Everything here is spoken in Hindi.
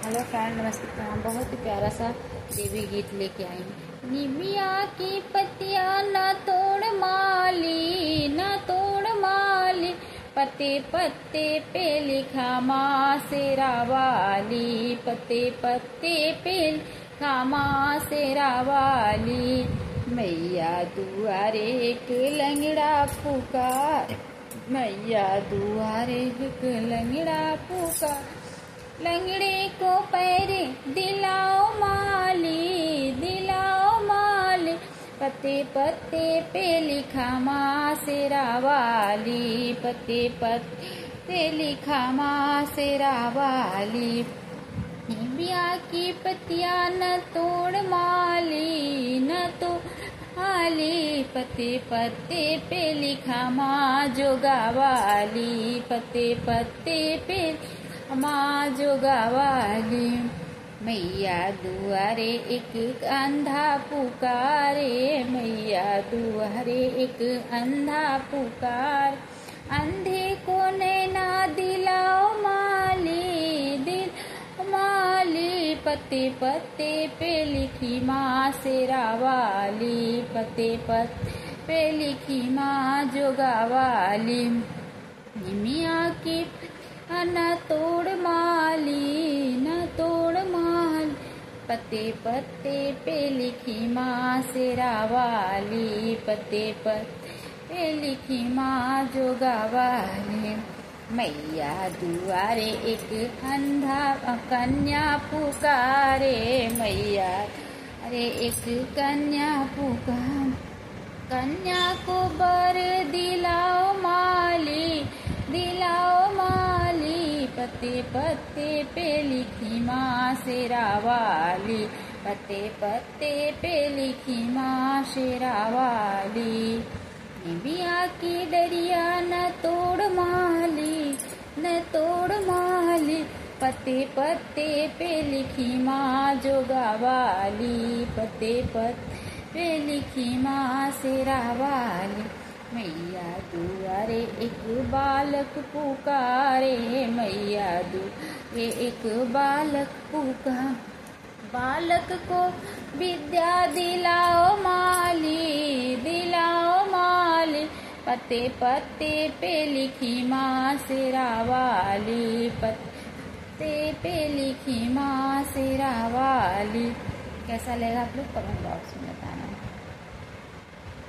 हेलो फ्रेंड, नमस्ते प्रणाम। बहुत ही प्यारा सा देवी गीत लेके आई हूँ। निमिया की पत्तियां न तोड़ माली, न तोड़ माली, पत्ते पत्ते पे लिखा माँ शेरा वाली, पत्ते पत्ते पे लिखा माँ शेरा वाली। मैया दुआरे एक लंगड़ा पुकार, मैया दुआरे एक लंगड़ा पुकार, लंगड़े को पैरे दिलाओ माली, दिलाओ माली, पत्ते पत्ते पे लिखा माँ शेरा वाली, पत्ते पत्ते लिखा माँ शेरा वाली। निमिया की पत्तियां न तोड़ माली, न तोड़ माली, पत्ते पत्ते पे लिखा माँ जोगा वाली, पत्ते पत्ते पे माँ जोगा वाली। मैया दुआरे एक अंधा पुकारे, मैया दुआरे एक अंधा पुकार, अंधे को नैना दिलाओ माली, दिल माली, पत्ते पत्ते पे लिखी माँ शेरा वाली, पत्ते पत्ते पे लिखी माँ जोगा वाली। निमिया की न तोड़ माली, न तोड़ माली, पत्ते पत्ते पे लिखी माँ शेरा वाली, पत्ते पत्ते पे लिखी माँ जोगा वाली। मैया दुआरे एक अंधा कन्या पुकारे, मैया अरे एक कन्या पुकार, कन्या को बर दिलाओ माली, दिलाओ माली, पत्ते पत्ते पे लिखी माँ शेरा वाली, पत्ते पत्ते पे लिखी माँ शेरा वाली। निमिया की डरिया न तोड़ माली, न तोड़ माली, पत्ते पत्ते पे लिखी माँ जोगा वाली, पत्ते पत्ते पे लिखी माँ शेरा वाली। मैया दुआरे एक बालक पुकारे, मैया दुआरे एक बालक पुकार, बालक को विद्या दिलाओ माली, दिलाओ माली, पत्ते पत्ते पे लिखी माँ शेरा वाली, पत्ते पे लिखी माँ शेरा वाली। कैसा लगा आप लोग कमेंट बॉक्स में बताना।